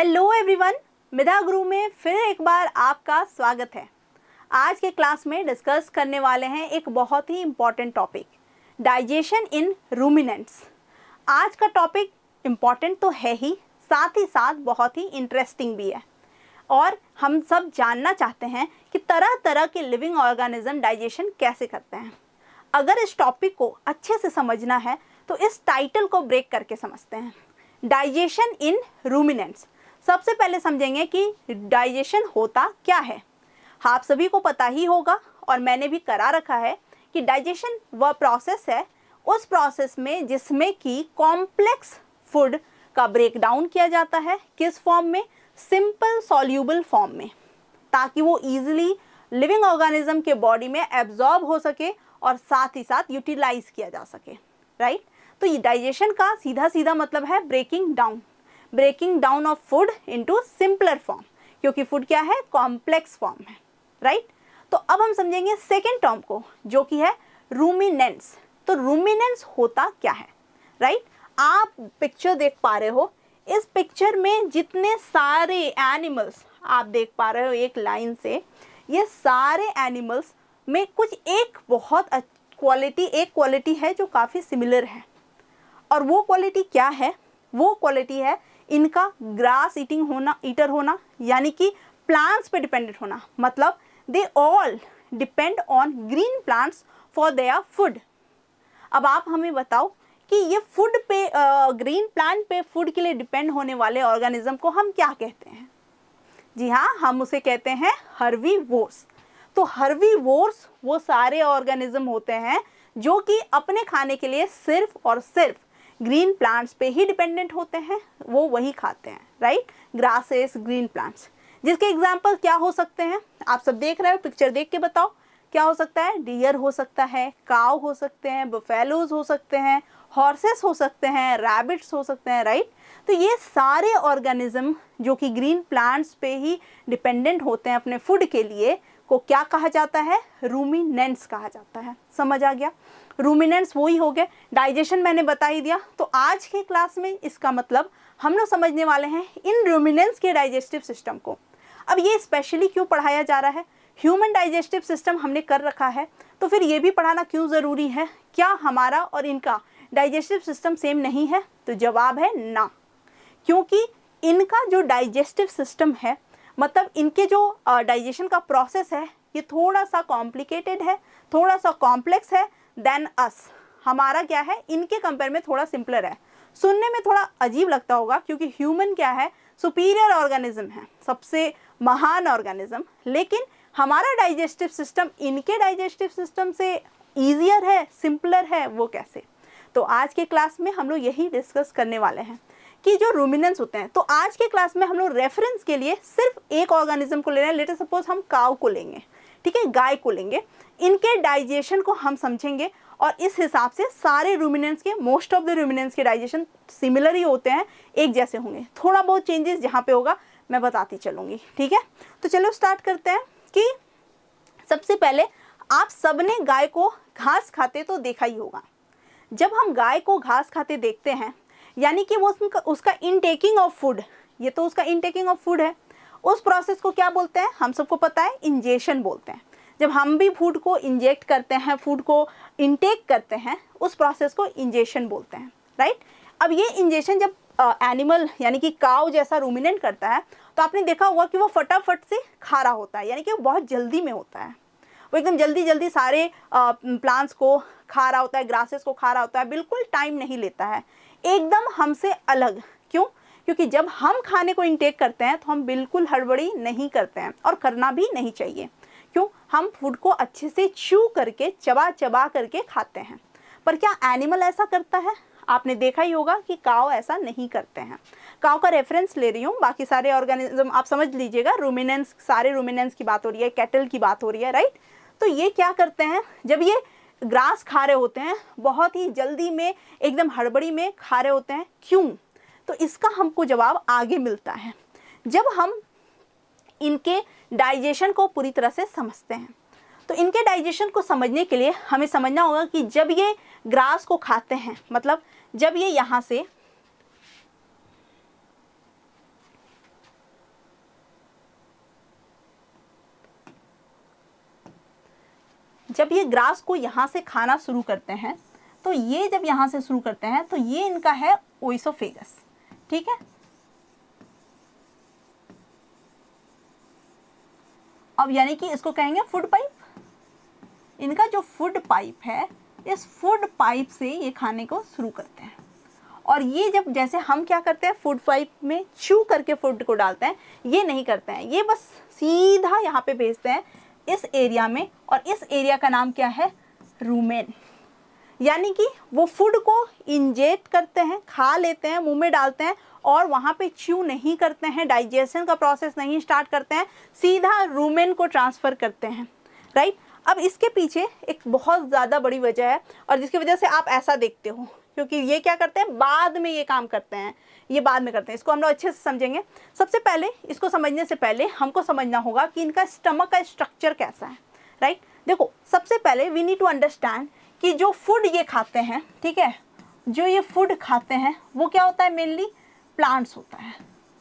Hello everyone, Midha गुरु में फिर एक बार आपका स्वागत है। आज के क्लास में डिस्कस करने वाले हैं एक बहुत ही important topic, digestion in ruminants. आज का टॉपिक इम्पॉर्टेंट तो है ही, साथ ही साथ बहुत ही इंटरेस्टिंग भी है। और हम सब जानना चाहते हैं कि तरह तरह के लिविंग ऑर्गेनिज्म डाइजेशन कैसे करते हैं। अगर इस टॉपिक को अच्छे से समझना है तो इस टाइटल को ब्रेक करके समझते हैं, डाइजेशन इन रूमिनेंट्स। सबसे पहले समझेंगे कि डाइजेशन होता क्या है। आप सभी को पता ही होगा और मैंने भी करा रखा है कि डाइजेशन वह प्रोसेस है, उस प्रोसेस में जिसमें कि कॉम्प्लेक्स फूड का ब्रेक डाउन किया जाता है। किस फॉर्म में? सिंपल सॉल्यूबल फॉर्म में, ताकि वो इजीली लिविंग ऑर्गेनिज्म के बॉडी में एब्जॉर्ब हो सके और साथ ही साथ यूटिलाइज किया जा सके, राइट। तो ये डाइजेशन का सीधा सीधा मतलब है breaking down of food into simpler form, क्योंकि फूड क्या है? कॉम्प्लेक्स फॉर्म है, राइट। तो अब हम समझेंगे सेकेंड टर्म को, जो कि है रूमिनेंट्स। तो रूमिनेंट्स होता क्या है, राइट। आप पिक्चर देख पा रहे हो, इस पिक्चर में जितने सारे एनिमल्स आप देख पा रहे हो एक लाइन से, ये सारे एनिमल्स में कुछ एक बहुत क्वालिटी है जो काफ़ी सिमिलर है। और वो क्वालिटी क्या है? वो क्वालिटी है इनका ग्रास ईटर होना, यानी कि प्लांट्स पे डिपेंडेंट होना। मतलब they all depend on green plants for their food. अब आप हमें बताओ कि ये फूड पे ग्रीन प्लांट पे फूड के लिए डिपेंड होने वाले ऑर्गेनिज्म को हम क्या कहते हैं? जी हाँ, हम उसे कहते हैं हर्बीवोर्स। तो हर्बीवोर्स वो सारे ऑर्गेनिज्म होते हैं जो कि अपने खाने के लिए सिर्फ और सिर्फ ग्रीन प्लांट्स पे ही डिपेंडेंट होते हैं, वो वही खाते हैं, राइट। ग्रासेस, ग्रीन प्लांट्स, जिसके एग्जाम्पल क्या हो सकते हैं? आप सब देख रहे हो, पिक्चर देख के बताओ क्या हो सकता है? डियर हो सकता है, काव हो सकते हैं, बफेलोज हो सकते हैं, हॉर्सेस हो सकते हैं, रैबिट्स हो सकते हैं, राइट। तो ये सारे ऑर्गेनिज्म जो कि ग्रीन प्लांट्स पे ही डिपेंडेंट होते हैं अपने फूड के लिए, को क्या कहा जाता है? रूमिनेंट्स कहा जाता है। समझ आ गया? रूमिनेंट्स वही हो गए। डाइजेशन मैंने बता ही दिया। तो आज के क्लास में इसका मतलब हम लोग समझने वाले हैं इन रूमिनेंट्स के डाइजेस्टिव सिस्टम को। अब ये स्पेशली क्यों पढ़ाया जा रहा है? ह्यूमन डाइजेस्टिव सिस्टम हमने कर रखा है, तो फिर ये भी पढ़ाना क्यों ज़रूरी है? क्या हमारा और इनका डाइजेस्टिव सिस्टम सेम नहीं है? तो जवाब है ना, क्योंकि इनका जो डाइजेस्टिव सिस्टम है, मतलब इनके जो डाइजेशन का प्रोसेस है, ये थोड़ा सा कॉम्प्लिकेटेड है, थोड़ा सा कॉम्प्लेक्स है देन अस। हमारा क्या है? इनके कंपेयर में थोड़ा सिंपलर है। सुनने में थोड़ा अजीब लगता होगा, क्योंकि ह्यूमन क्या है? सुपीरियर ऑर्गेनिज्म है, सबसे महान ऑर्गेनिज्म। लेकिन हमारा डाइजेस्टिव सिस्टम इनके डाइजेस्टिव सिस्टम से ईजियर है, सिंपलर है। वो कैसे? तो आज के क्लास में हम लोग यही डिस्कस करने वाले हैं कि जो रूमिनेंट्स होते हैं। तो आज के क्लास में हम लोग रेफरेंस के लिए सिर्फ एक ऑर्गेनिज्म को ले रहे हैं। लेट सपोज हम काऊ को लेंगे, ठीक है, गाय को लेंगे। इनके डाइजेशन को हम समझेंगे और इस हिसाब से सारे रूमिनेंट्स के, मोस्ट ऑफ द रूमिनेंट्स के डाइजेशन सिमिलर ही होते हैं, एक जैसे होंगे। थोड़ा बहुत चेंजेस जहाँ पे होगा मैं बताती चलूँगी, ठीक है। तो चलो स्टार्ट करते हैं कि सबसे पहले आप सबने गाय को घास खाते तो देखा ही होगा। जब हम गाय को घास खाते देखते हैं, यानी कि वो उसका इनटेकिंग ऑफ फूड, ये तो उसका इनटेकिंग ऑफ फूड है। उस प्रोसेस को क्या बोलते हैं? हम सबको पता है, इंजेक्शन बोलते हैं। जब हम भी फूड को इंजेक्ट करते हैं, फूड को इनटेक करते हैं, उस प्रोसेस को इंजेक्शन बोलते हैं, राइट। अब ये इंजेक्शन जब एनिमल यानी कि काऊ जैसा रूमिनेंट करता है, तो आपने देखा होगा कि वो फटाफट से खा रहा होता है, यानी कि वो बहुत जल्दी में होता है। वो एकदम जल्दी सारे प्लांट्स को खा रहा होता है, ग्रासेस को खा रहा होता है, बिल्कुल टाइम नहीं लेता है, एकदम हमसे अलग। क्यों? क्योंकि जब हम खाने को इंटेक करते हैं तो हम बिल्कुल हड़बड़ी नहीं करते हैं, और करना भी नहीं चाहिए। क्यों? हम फूड को अच्छे से च्यू करके, चबा करके खाते हैं। पर क्या एनिमल ऐसा करता है? आपने देखा ही होगा कि काव ऐसा नहीं करते हैं। काव का रेफरेंस ले रही हूँ, बाकी सारे ऑर्गेनिज्म आप समझ लीजिएगा। रूमिनेंट्स, सारे रूमिनेंट्स की बात हो रही है, कैटल की बात हो रही है, राइट। तो ये क्या करते हैं? जब ये ग्रास खा रहे होते हैं, बहुत ही जल्दी में, एकदम हड़बड़ी में खा रहे होते हैं। क्यों? तो इसका हमको जवाब आगे मिलता है जब हम इनके डाइजेशन को पूरी तरह से समझते हैं। तो इनके डाइजेशन को समझने के लिए हमें समझना होगा कि जब ये ग्रास को खाते हैं, मतलब जब ये यहाँ से जब ये ग्रास को यहाँ से खाना शुरू करते हैं, तो ये जब यहाँ से शुरू करते हैं तो ये इनका है ओइसोफेगस, ठीक है। अब यानी कि इसको कहेंगे फूड पाइप। इनका जो फूड पाइप है, इस फूड पाइप से ये खाने को शुरू करते हैं। और ये जब जैसे हम क्या करते हैं, फूड पाइप में च्यू करके फूड को डालते हैं, ये नहीं करते हैं, ये बस सीधा यहाँ पे भेजते हैं इस एरिया में, और इस एरिया का नाम क्या है, रूमेन। यानी कि वो फूड को इंजेक्ट करते हैं, खा लेते हैं, मुंह में डालते हैं, और वहाँ पे च्यू नहीं करते हैं, डाइजेशन का प्रोसेस नहीं स्टार्ट करते हैं, सीधा रूमेन को ट्रांसफ़र करते हैं, राइट। अब इसके पीछे एक बहुत ज़्यादा बड़ी वजह है, और जिसकी वजह से आप ऐसा देखते हो, क्योंकि ये क्या करते हैं, बाद में ये काम करते हैं, ये बाद में करते हैं। इसको हम लोग अच्छे से समझेंगे। सबसे पहले इसको समझने से पहले हमको समझना होगा कि इनका स्टमक का स्ट्रक्चर कैसा है, राइट। देखो, सबसे पहले वी नीड टू अंडरस्टैंड कि जो फूड ये खाते हैं, ठीक है, जो ये फूड खाते हैं वो क्या होता है, मेनली प्लांट्स होता है,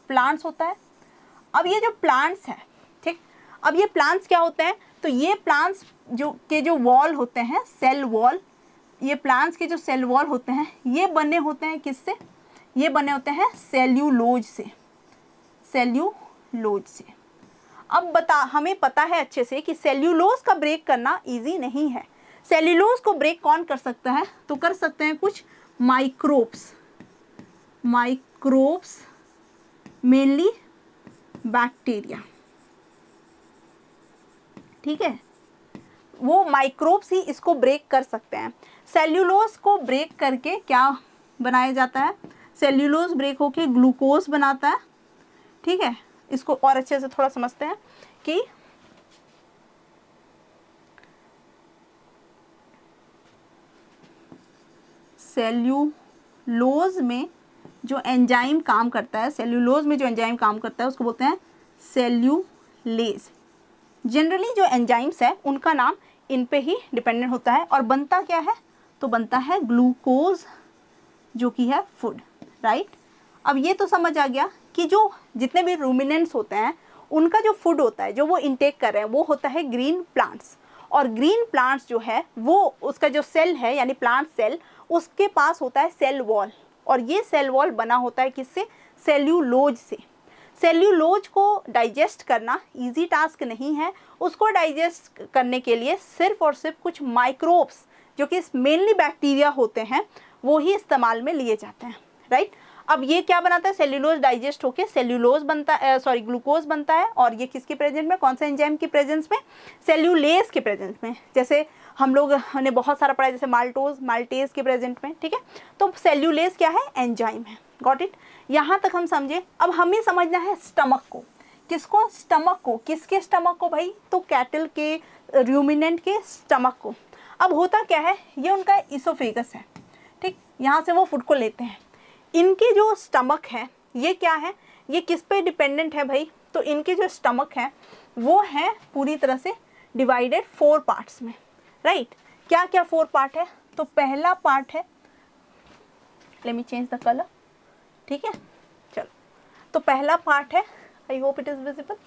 प्लांट्स होता है। अब ये जो प्लांट्स हैं, ठीक, अब ये प्लांट्स क्या होते हैं, तो ये प्लांट्स जो वॉल होते हैं, सेल वॉल, ये प्लांट्स के जो सेल वॉल होते हैं, ये बने होते हैं किससे, ये बने होते हैं सेल्यूलोज से, सेल्यूलोज से। अब हमें पता है अच्छे से कि सेल्यूलोज का ब्रेक करना इजी नहीं है। सेल्यूलोज को ब्रेक कौन कर सकता है, तो कर सकते हैं कुछ माइक्रोब्स, मेनली बैक्टीरिया, ठीक है, वो माइक्रोब्स ही इसको ब्रेक कर सकते हैं। सेल्यूलोज को ब्रेक करके क्या बनाया जाता है, सेल्यूलोज ब्रेक होके ग्लूकोज बनाता है, ठीक है। इसको और अच्छे से थोड़ा समझते हैं कि सेल्यूलोज में जो एंजाइम काम करता है, सेल्यूलोज में जो एंजाइम काम करता है उसको बोलते हैं सेल्यूलेज। जनरली जो एंजाइम्स है उनका नाम इन पे ही डिपेंडेंट होता है, और बनता क्या है, तो बनता है ग्लूकोज, जो कि है फूड, राइट। अब ये तो समझ आ गया कि जो जितने भी रूमिनेंट्स होते हैं उनका जो फूड होता है, जो वो इनटेक कर रहे हैं, वो होता है ग्रीन प्लांट्स। और ग्रीन प्लांट्स जो है वो उसका जो सेल है, यानी प्लांट सेल, उसके पास होता है सेल वॉल, और ये सेल वॉल बना होता है किससे, सेल्यूलोज से। सेल्यूलोज को डाइजेस्ट करना इजी टास्क नहीं है। उसको डाइजेस्ट करने के लिए सिर्फ और सिर्फ कुछ माइक्रोब्स, जो कि मेनली बैक्टीरिया होते हैं, वो ही इस्तेमाल में लिए जाते हैं, राइट। अब ये क्या बनाता है, सेल्यूलोज डाइजेस्ट होके सेल्यूलोज बनता है, ग्लूकोज बनता है, और ये किसके प्रेजेंस में, कौन सा एंजाइम के प्रेजेंस में, सेल्यूलेज के प्रेजेंस में। जैसे हम लोग ने बहुत सारा पढ़ा है, जैसे माल्टेज के प्रेजेंट में, ठीक है। तो सेल्यूलेज क्या है, एंजाइम है। गॉट इट, यहाँ तक हम समझे। अब हमें समझना है स्टमक को। किसको, स्टमक को। किसके स्टमक को भाई, तो कैटल के, रूमिनेंट के स्टमक को। अब होता क्या है, ये उनका इसोफेगस है, ठीक, यहाँ से वो फूड को लेते हैं। इनके जो स्टमक है ये क्या है, ये किस पे डिपेंडेंट है भाई, तो इनके जो स्टमक है वो है पूरी तरह से डिवाइडेड 4 पार्ट्स में, राइट। क्या क्या 4 पार्ट है, तो पहला पार्ट है, let me change the colour, ठीक है, चलो। तो पहला पार्ट है, आई होप इट इज़ विजिबल,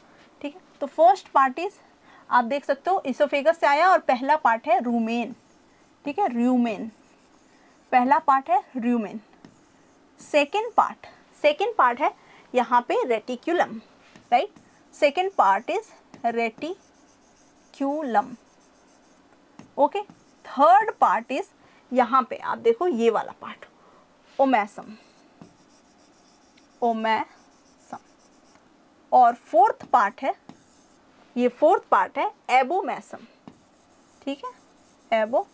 ठीक है। तो फर्स्ट पार्ट इज, आप देख सकते हो इसोफेगस से आया, और पहला पार्ट है रूमेन, ठीक है, रूमेन, पहला पार्ट है रूमेन। सेकेंड पार्ट है यहाँ पे reticulum, right. Second part is reticulum, okay. Third part is यहाँ पे आप देखो ये वाला पार्ट, ओमेसम, और फोर्थ पार्ट है, ये फोर्थ पार्ट है एबोमेसम, ठीक है, एबोमेसम।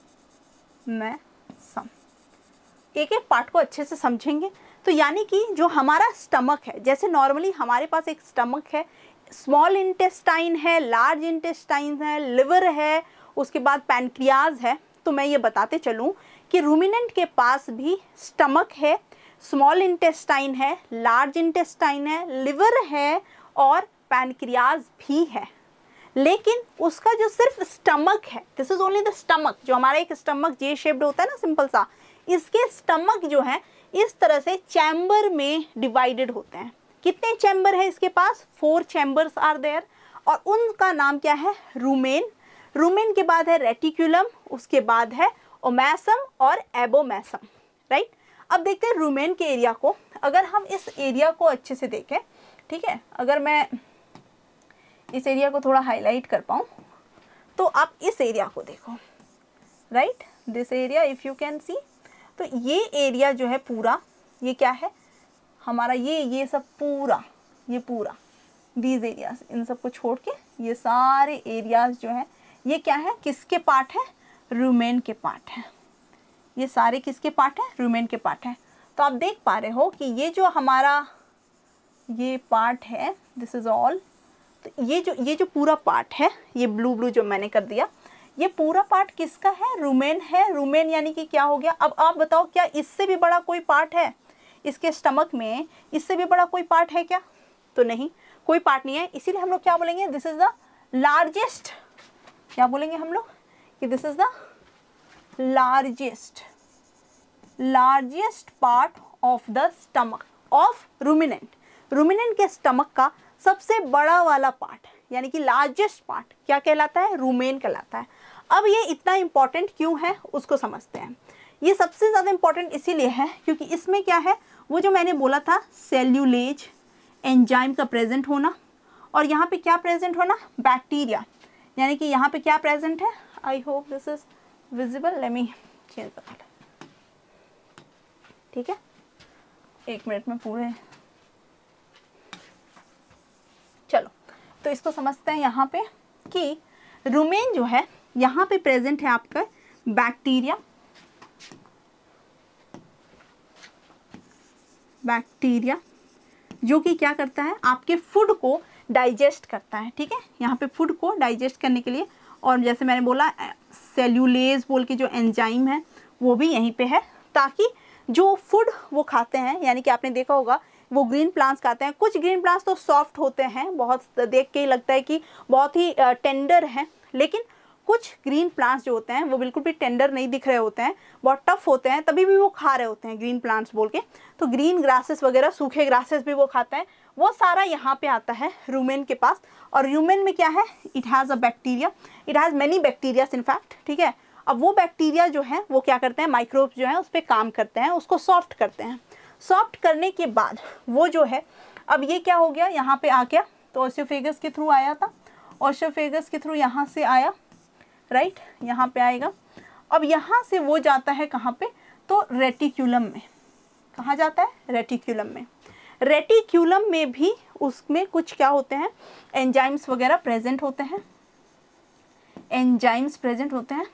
एक एक पार्ट को अच्छे से समझेंगे। तो यानी कि जो हमारा स्टमक है, जैसे नॉर्मली हमारे पास एक स्टमक है, स्मॉल इंटेस्टाइन है, लार्ज इंटेस्टाइन है, लिवर है, उसके बाद पैनक्रियाज है। तो मैं ये बताते चलूँ कि रूमिनेंट के पास भी स्टमक है, स्मॉल इंटेस्टाइन है, लार्ज इंटेस्टाइन है, लिवर है, और पैनक्रियाज भी है। लेकिन उसका जो सिर्फ स्टमक है, this is only the stomach, जो हमारा एक स्टमक जे शेप्ड होता है ना, सिंपल सा, इसके स्टमक जो है इस तरह से चैम्बर में डिवाइडेड होते हैं। कितने चैम्बर है इसके पास, 4 चैम्बर्स आर देयर, और उनका नाम क्या है, रूमेन। रूमेन के बाद है रेटिकुलम, उसके बाद है ओमैसम और एबोमैसम, राइट। अब देखते हैं रूमेन के एरिया को। अगर हम इस एरिया को अच्छे से देखें, ठीक है, अगर मैं इस एरिया को थोड़ा हाईलाइट कर पाऊँ तो आप इस एरिया को देखो, right, this area if you can see. तो ये एरिया जो है पूरा, ये क्या है हमारा, ये सब पूरा, ये पूरा दीज एरियाज, इन सब को छोड़ के ये सारे एरियाज जो है ये क्या है, किसके पार्ट है, रूमेन के पार्ट है। ये सारे किसके पार्ट है, रूमेन के पार्ट है। तो आप देख पा रहे हो कि ये जो हमारा ये पार्ट है, दिस इज ऑल, तो ये जो पूरा पार्ट है, ये ब्लू जो मैंने कर दिया, ये पूरा पार्ट किसका है, रूमेन है। रूमेन यानी कि क्या हो गया। अब आप बताओ क्या इससे भी बड़ा कोई पार्ट है इसके स्टमक में, इससे भी बड़ा कोई पार्ट है क्या, तो नहीं, कोई पार्ट नहीं है। इसीलिए हम लोग क्या बोलेंगे, दिस इज द लार्जेस्ट, क्या बोलेंगे हम लोग कि this is the largest part of the stomach of ruminant. Ruminant के स्टमक का सबसे बड़ा वाला पार्ट यानी कि लार्जेस्ट पार्ट क्या कहलाता है, रूमेन कहलाता है। अब ये इतना इंपॉर्टेंट क्यों है उसको समझते हैं। ये सबसे ज़्यादा इंपॉर्टेंट इसीलिए है क्योंकि इसमें क्या है, वो जो मैंने बोला था सेल्यूलेज एंजाइम का प्रेजेंट होना, और यहाँ पे क्या प्रेजेंट होना, बैक्टीरिया, यानी कि यहाँ पे क्या प्रेजेंट है, I hope this is visible, let me change the colour, ठीक है, एक मिनट में पूरे, चलो तो इसको समझते हैं यहाँ पे कि रूमेन जो है यहाँ पे प्रेजेंट है आपका बैक्टीरिया जो कि क्या करता है, आपके फूड को डाइजेस्ट करता है, ठीक है, यहाँ पे फूड को डाइजेस्ट करने के लिए। और जैसे मैंने बोला सेल्यूलेज बोल के जो एंजाइम है वो भी यहीं पे है, ताकि जो फूड वो खाते हैं, यानी कि आपने देखा होगा वो ग्रीन प्लांट्स खाते हैं, कुछ ग्रीन प्लांट्स तो सॉफ्ट होते हैं, बहुत देख के ही लगता है कि बहुत ही टेंडर हैं, लेकिन कुछ ग्रीन प्लांट्स जो होते हैं वो बिल्कुल भी टेंडर नहीं दिख रहे होते हैं, बहुत टफ होते हैं, तभी भी वो खा रहे होते हैं ग्रीन प्लांट्स बोल के। तो ग्रीन ग्रासेस वगैरह, सूखे ग्रासेस भी वो खाते हैं, वो सारा यहाँ पे आता है रूमेन के पास। और रूमेन में क्या है, it has a bacteria, it has many bacterias in fact, ठीक है। अब वो बैक्टीरिया जो है वो क्या करते हैं, माइक्रोब्स जो है उस पर काम करते हैं, उसको सॉफ्ट करते हैं। सॉफ्ट करने के बाद वो जो है, अब ये क्या हो गया, यहाँ पे आ गया, तो ओस्योफेगस के थ्रू आया था, ओस्योफेगस के थ्रू यहाँ से आया, राइट, यहाँ पे आएगा। अब यहाँ से वो जाता है कहाँ पे, तो रेटिक्यूलम में। कहाँ जाता है, रेटिक्यूलम में। रेटिक्यूलम में भी उसमें कुछ क्या होते हैं, एंजाइम्स वगैरह प्रेजेंट होते हैं, एंजाइम्स प्रेजेंट होते हैं।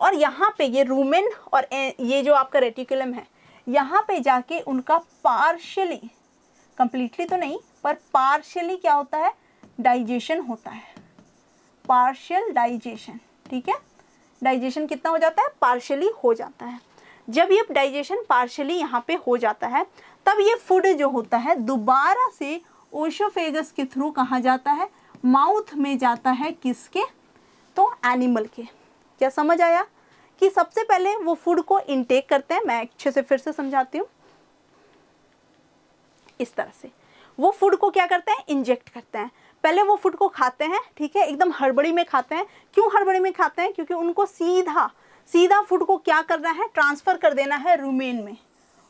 और यहाँ पे ये रूमेन और ये जो आपका रेटिक्यूलम है, यहाँ पे जाके उनका पार्शियली, कंप्लीटली तो नहीं पर पार्शियली क्या होता है, डाइजेशन होता है, पार्शियल डाइजेशन, ठीक है। डाइजेशन कितना हो जाता है, पार्शियली हो जाता है। जब ये डाइजेशन पार्शियली यहाँ पे हो जाता है, तब ये फूड जो होता है दोबारा से ओशोफेगस के थ्रू कहाँ जाता है, माउथ में जाता है, किसके, तो एनिमल के। क्या समझ आया कि सबसे पहले वो फूड को इनटेक करते हैं, मैं अच्छे से फिर से समझाती हूँ, इस तरह से वो फूड को क्या करते हैं, इंजेक्ट करते हैं। पहले वो फूड को खाते हैं, ठीक है, एकदम हड़बड़ी में खाते हैं। क्यों हड़बड़ी में खाते हैं, क्योंकि उनको सीधा फूड को क्या करना है, ट्रांसफ़र कर देना है रूमेन में।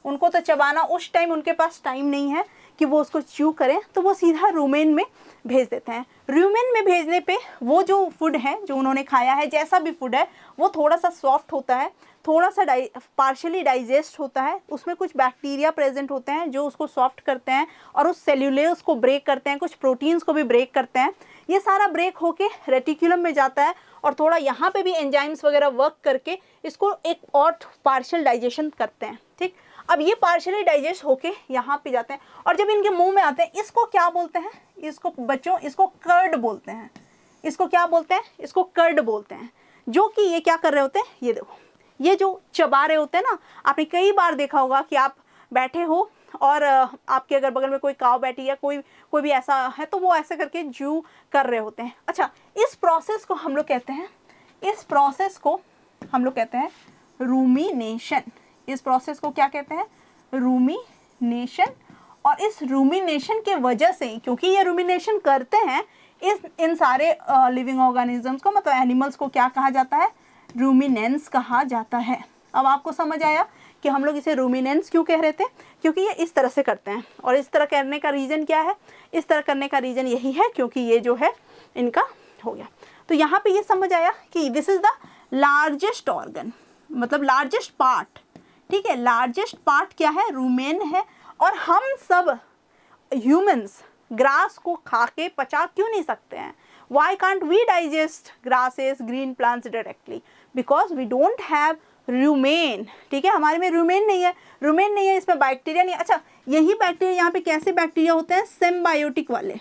उनको तो चबाना, उस टाइम उनके पास टाइम नहीं है कि वो उसको च्यू करें, तो वो सीधा रूमेन में भेज देते हैं। रूमेन में भेजने पे वो जो फूड है जो उन्होंने खाया है, जैसा भी फूड है, वो थोड़ा सा सॉफ्ट होता है, थोड़ा सा पार्शियली डाइजेस्ट होता है, उसमें कुछ बैक्टीरिया प्रेजेंट होते हैं जो उसको सॉफ्ट करते हैं और उस सेल्यूलेज को ब्रेक करते हैं, कुछ प्रोटीन्स को भी ब्रेक करते हैं। ये सारा ब्रेक होके रेटिक्यूलम में जाता है और थोड़ा यहाँ पे भी एंजाइम्स वगैरह वर्क करके इसको एक और पार्शियल डाइजेशन करते हैं, ठीक। अब ये पार्शियली डाइजेस्ट होके यहाँ पे जाते हैं और जब इनके मुंह में आते हैं, इसको क्या बोलते हैं, इसको बच्चों, इसको कर्ड बोलते हैं। इसको क्या बोलते हैं, इसको कर्ड बोलते हैं। जो कि ये क्या कर रहे होते हैं, ये देखो, ये जो चबा रहे होते हैं ना, आपने कई बार देखा होगा कि आप बैठे हो और आपके अगर बगल में कोई काव बैठी या कोई भी ऐसा है, तो वो ऐसे करके जू कर रहे होते हैं। अच्छा, इस प्रोसेस को हम लोग कहते हैं, इस प्रोसेस को हम लोग कहते हैं रूमिनेशन। इस प्रोसेस को क्या कहते हैं, रूमिनेशन। और इस रूमिनेशन के वजह से, क्योंकि ये रूमिनेशन करते हैं, इन सारे लिविंग ऑर्गेनिजम्स को, मतलब एनिमल्स को क्या कहा जाता है? रूमिनेंट्स कहा जाता है। अब आपको समझ आया कि हम लोग इसे रूमिनेंट्स क्यों कह रहे थे? क्योंकि ये इस तरह से करते हैं। और इस तरह करने का रीज़न क्या है? इस तरह करने का रीज़न यही है क्योंकि ये जो है इनका हो गया। तो यहाँ पे ये समझ आया कि this is the largest organ, मतलब लार्जेस्ट पार्ट, ठीक है। लार्जेस्ट पार्ट क्या है? रूमेन है। और हम सब ह्यूमंस ग्रास को खा के पचा क्यों नहीं सकते हैं? Why can't we digest grasses, green plants directly? Because we don't have rumen, ठीक है। हमारे में रूमेन नहीं है, रूमेन नहीं है, इसमें बैक्टीरिया नहीं है। अच्छा, यही बैक्टीरिया यहाँ पे कैसे बैक्टीरिया होते हैं? सिम्बायोटिक वाले,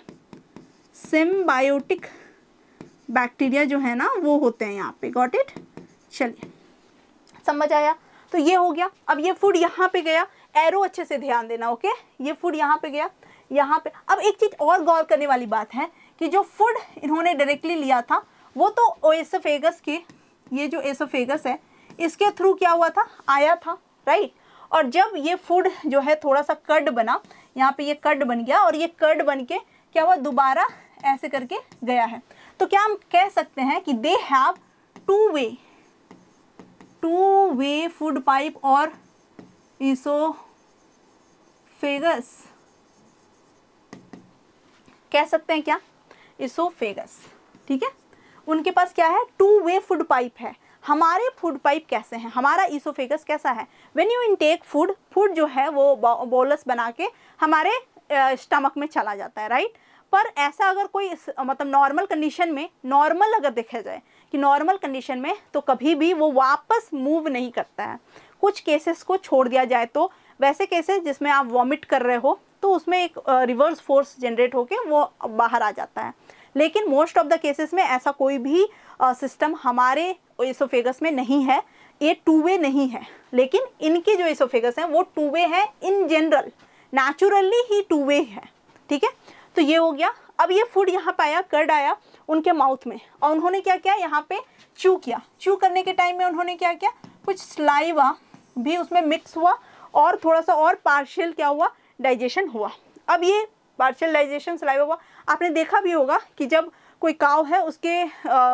सिम्बायोटिक बैक्टीरिया जो है ना वो होते हैं यहाँ पे। Got it? चलिए, समझ आया? तो ये हो गया। अब ये फूड यहाँ पे गया, एरो अच्छे से ध्यान देना, ओके। ये फूड यहाँ पे गया, यहाँ पे। अब एक चीज़ और गौर करने वाली बात है कि जो फूड इन्होंने डायरेक्टली लिया था वो तो एसोफेगस के, ये जो एसोफेगस है इसके थ्रू क्या हुआ था? आया था, राइट। और जब ये फूड जो है थोड़ा सा कर्ड बना, यहाँ पे ये कर्ड बन गया और ये कर्ड बन के क्या हुआ? दोबारा ऐसे करके गया है। तो क्या हम कह सकते हैं कि they have two way food pipe और इसोफेगस? कह सकते हैं क्या? इसोफेगस, ठीक है। उनके पास क्या है? टू वे फूड पाइप है। हमारे फूड पाइप कैसे हैं? हमारा इसोफेगस कैसा है? When you intake food, food जो है वो बोलस बना के हमारे स्टमक में चला जाता है, राइट। पर ऐसा अगर कोई मतलब नॉर्मल कंडीशन में, नॉर्मल अगर देखा जाए कि नॉर्मल कंडीशन में तो कभी भी वो वापस मूव नहीं करता है। कुछ केसेस को छोड़ दिया जाए तो, वैसे केसेस जिसमें आप वॉमिट कर रहे हो तो उसमें एक रिवर्स फोर्स जनरेट होके वो बाहर आ जाता है। लेकिन मोस्ट ऑफ द केसेस में ऐसा कोई भी सिस्टम हमारे इसोफेगस में नहीं है। ये टू वे नहीं है, लेकिन इनके जो इसोफेगस हैं वो टू वे है। In general naturally he two way है, ठीक है। तो ये हो गया। अब ये फूड यहाँ पे आया, कर्ड आया उनके माउथ में, और उन्होंने क्या किया? यहाँ पे च्यू किया। च्यू करने के टाइम में उन्होंने क्या किया? कुछ स्लाइवा भी उसमें मिक्स हुआ और थोड़ा सा और पार्शियल क्या हुआ? डाइजेशन हुआ। अब ये पार्शियल डाइजेशन स्लाइवा हुआ। आपने देखा भी होगा कि जब कोई काव है उसके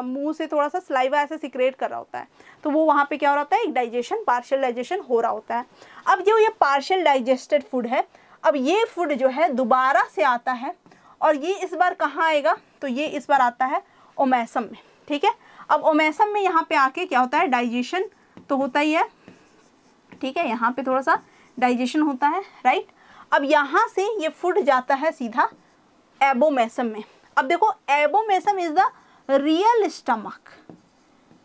मुंह से थोड़ा सा स्लाइवा ऐसे सिक्रेट कर रहा होता है, तो वो वहाँ पे क्या हो रहा है? एक डाइजेशन, पार्शियल डाइजेशन हो रहा होता है। अब जो ये पार्शियल डाइजेस्टेड फूड है, अब ये फूड जो है दोबारा से आता है, और ये इस बार कहाँ आएगा? तो ये इस बार आता है ओमेसम में, ठीक है। अब ओमेसम में यहाँ पे आके क्या होता है? डाइजेशन तो होता ही है, ठीक है। यहाँ पे थोड़ा सा डाइजेशन होता है, राइट। अब यहाँ से ये फूड जाता है सीधा एबोमेसम में। अब देखो, abomasum is the real stomach.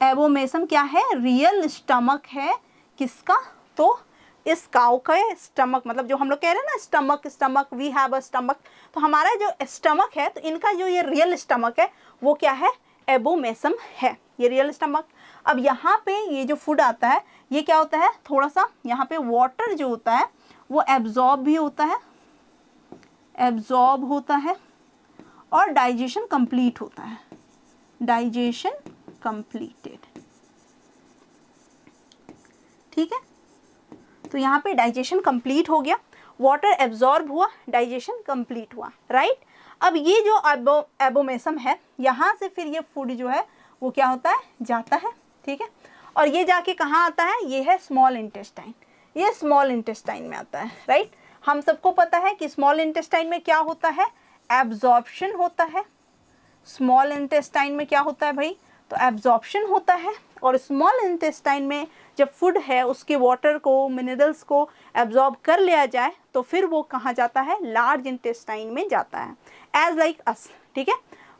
Abomasum क्या है? रियल स्टमक है। किसका? तो इस काउ का स्टमक, मतलब जो हम लोग कह रहे हैं ना stomach, stomach, we have a stomach, तो हमारा जो स्टमक है, तो इनका जो ये रियल स्टमक है वो क्या है? एबोमेसम है, ये रियल स्टमक। अब यहाँ पे ये जो फूड आता है ये क्या होता है? थोड़ा सा यहाँ पे वाटर जो होता है वो एब्जॉर्ब भी होता है, एब्जॉर्ब होता है, और डाइजेशन कंप्लीट होता है, डाइजेशन कंप्लीटेड, ठीक है। तो यहाँ पे डाइजेशन कंप्लीट हो गया, वाटर एब्जॉर्ब हुआ, डाइजेशन कंप्लीट हुआ, राइट। अब ये जो एबोमेसम है, यहाँ से फिर ये फूड जो है वो क्या होता है? जाता है, ठीक है। और ये जाके कहाँ आता है? ये है स्मॉल इंटेस्टाइन, ये स्मॉल इंटेस्टाइन में आता है, राइट। हम सबको पता है कि स्मॉल इंटेस्टाइन में क्या होता है? एब्जॉर्प्शन होता है। स्मॉल इंटेस्टाइन में क्या होता है भाई? तो एब्जॉर्प्शन होता है। और स्मॉल इंटेस्टाइन में जब फूड है उसके वाटर को, मिनरल्स को एब्जॉर्ब कर लिया जाए तो फिर वो कहाँ जाता है? लार्ज इंटेस्टाइन में जाता है, एज लाइक अस, ठीक है।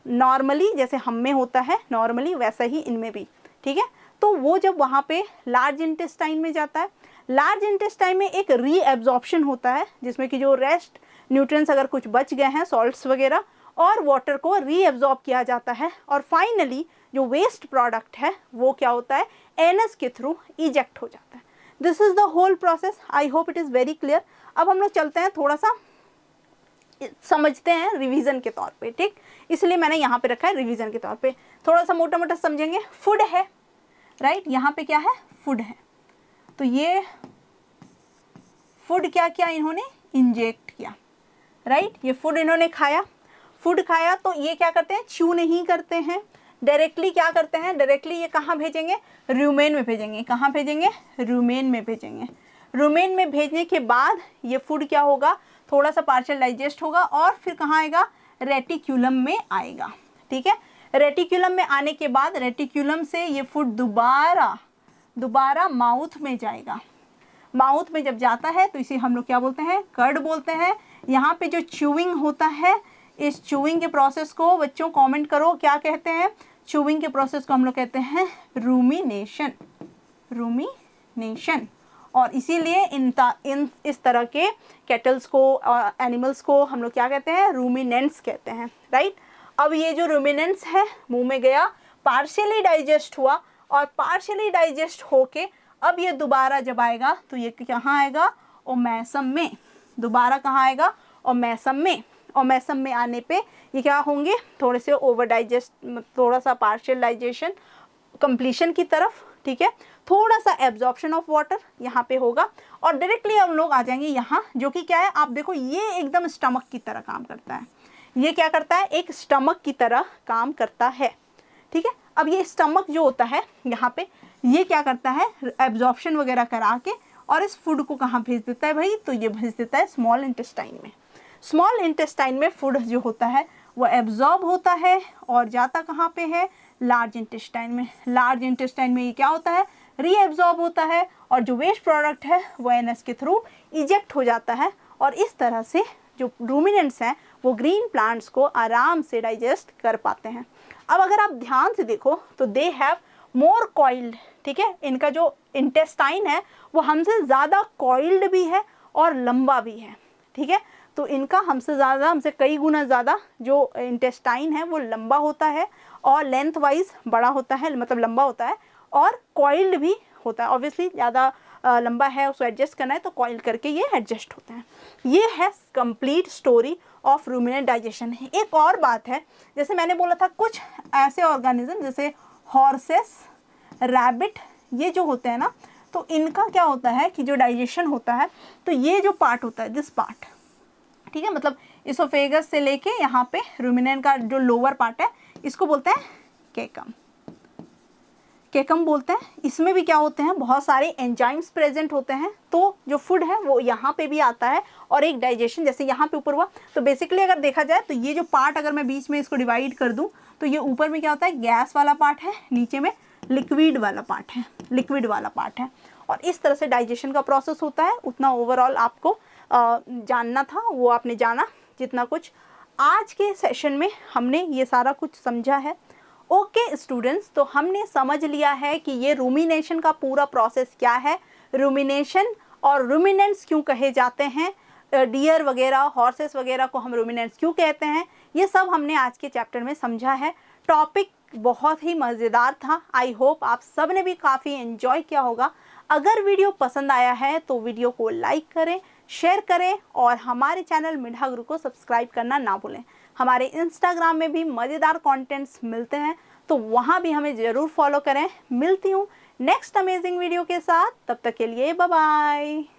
नॉर्मली जैसे हम में होता है नॉर्मली, वैसा ही इनमें भी, ठीक है। तो वो जब वहाँ पे लार्ज इंटेस्टाइन में जाता है, लार्ज इंटेस्टाइन में एक रीएब्जॉर्प्शन होता है जिसमें कि जो रेस्ट न्यूट्रिएंट्स अगर कुछ बच गए हैं, सॉल्ट्स वगैरह, और वाटर को रीएब्जॉर्ब किया जाता है, और फाइनली जो वेस्ट प्रोडक्ट है वो क्या होता है? एनस के थ्रू इजेक्ट हो जाता है। This is the whole process. I hope it is very clear. अब हम लोग चलते हैं, थोड़ा सा समझते हैं रिवीजन के तौर पे, ठीक। इसलिए मैंने यहाँ पे रखा है रिवीजन के तौर पे, थोड़ा सा मोटा मोटा समझेंगे। फूड है, राइट, यहाँ पे क्या है? फूड है। तो ये फूड क्या किया? इन्होंने इंजेक्ट किया, राइट। ये फूड इन्होंने खाया, फूड खाया तो ये क्या करते हैं, च्यू नहीं करते हैं, डायरेक्टली क्या करते हैं, डायरेक्टली ये कहाँ भेजेंगे, रूमेन में भेजेंगे। कहाँ भेजेंगे, रूमेन में भेजेंगे। रूमेन में भेजने के बाद ये फूड क्या होगा, थोड़ा सा पार्शियल डाइजेस्ट होगा और फिर कहाँ आएगा, रेटिक्यूलम में आएगा। ठीक है, रेटिक्यूलम में आने के बाद रेटिक्यूलम से ये फूड दोबारा माउथ में जाएगा। माउथ में जब जाता है तो इसे हम लोग क्या बोलते हैं, कर्ड बोलते हैं। यहाँ पे जो च्यूइंग होता है, इस च्यूइंग के प्रोसेस को बच्चों कमेंट करो क्या कहते हैं, च्यूइंग के प्रोसेस को हम लोग कहते हैं रूमिनेशन। और इसीलिए इस तरह के कैटल्स को और एनिमल्स को हम लोग क्या कहते हैं, रूमिनेंट्स कहते हैं, राइट। अब ये जो रूमिनेंट्स है मुंह में गया, पार्शियली डाइजेस्ट हुआ और पार्शियली डाइजेस्ट होके अब ये दोबारा जब आएगा तो ये कहाँ आएगा, ओमैसम में। दोबारा कहाँ आएगा, ओमैसम में। ओमैसम में आने पे ये क्या होंगे, थोड़े से ओवर डाइजेस्ट, थोड़ा सा पार्शियल डाइजेशन कंप्लीशन की तरफ। ठीक है, थोड़ा सा एब्जॉर्प्शन ऑफ वाटर यहाँ पे होगा और डायरेक्टली हम लोग आ जाएंगे यहाँ, जो कि क्या है, आप देखो ये एकदम स्टमक की तरह काम करता है। ये क्या करता है, एक स्टमक की तरह काम करता है। ठीक है, अब ये स्टमक जो होता है यहाँ पे, ये क्या करता है, एब्जॉर्प्शन वगैरह करा के और इस फूड को कहाँ भेज देता है भाई, तो ये भेज देता है स्मॉल इंटेस्टाइन में। स्मॉल इंटेस्टाइन में फूड जो होता है वो एब्जॉर्ब होता है और जाता कहाँ पे है, लार्ज इंटेस्टाइन में। लार्ज इंटेस्टाइन में ये क्या होता है, रीएब्जॉर्ब होता है और जो वेस्ट प्रोडक्ट है वो एनएस के थ्रू इजेक्ट हो जाता है। और इस तरह से जो रूमिनेंट्स हैं वो ग्रीन प्लांट्स को आराम से डाइजेस्ट कर पाते हैं। अब अगर आप ध्यान से देखो तो दे हैव मोर कॉइल्ड। ठीक है, इनका जो इंटेस्टाइन है वो हमसे ज़्यादा कॉइल्ड भी है और लंबा भी है। ठीक है, तो इनका हमसे कई गुना ज़्यादा जो इंटेस्टाइन है वो लंबा होता है और लेंथ वाइज बड़ा होता है, मतलब लंबा होता है और कॉइल्ड भी होता है। ऑब्वियसली ज़्यादा लंबा है, उसको एडजस्ट करना है तो कॉइल करके ये एडजस्ट होते हैं। ये है complete story of ruminant digestion. एक और बात है, जैसे मैंने बोला था कुछ ऐसे ऑर्गेनिज्म जैसे हॉर्सेस, रैबिट, ये जो होते हैं ना, तो इनका क्या होता है कि जो डाइजेशन होता है तो ये जो पार्ट होता है, दिस पार्ट, ठीक है, मतलब इसोफेगस से लेके यहाँ पे रूमिनेंट का जो लोअर पार्ट है इसको बोलते हैं केकम। केकम बोलते हैं। इसमें भी क्या होते हैं, बहुत सारे एंजाइम्स प्रेजेंट होते हैं, तो जो फूड है वो यहाँ पे भी आता है और एक डाइजेशन जैसे यहाँ पे ऊपर हुआ। तो बेसिकली अगर देखा जाए तो ये जो पार्ट अगर मैं बीच में इसको डिवाइड कर दूँ तो ये ऊपर में क्या होता है, गैस वाला पार्ट है, नीचे में लिक्विड वाला पार्ट है। और इस तरह से डाइजेशन का प्रोसेस होता है। उतना ओवरऑल आपको जानना था, वो आपने जाना जितना कुछ। आज के सेशन में हमने ये सारा कुछ समझा है। ओके स्टूडेंट्स, तो हमने समझ लिया है कि ये रूमिनेशन का पूरा प्रोसेस क्या है, रूमिनेशन और रूमिनेंट्स क्यों कहे जाते हैं, डियर वगैरह, हॉर्सेस वगैरह को हम रूमिनेंट्स क्यों कहते हैं, ये सब हमने आज के चैप्टर में समझा है। टॉपिक बहुत ही मज़ेदार था। आई होप आप सब ने भी काफ़ी एंजॉय किया होगा। अगर वीडियो पसंद आया है तो वीडियो को लाइक करें, शेयर करें और हमारे चैनल मिठा गुरु को सब्सक्राइब करना ना भूलें। हमारे इंस्टाग्राम में भी मज़ेदार कंटेंट्स मिलते हैं, तो वहाँ भी हमें ज़रूर फॉलो करें। मिलती हूँ नेक्स्ट अमेजिंग वीडियो के साथ, तब तक के लिए बाय बाय।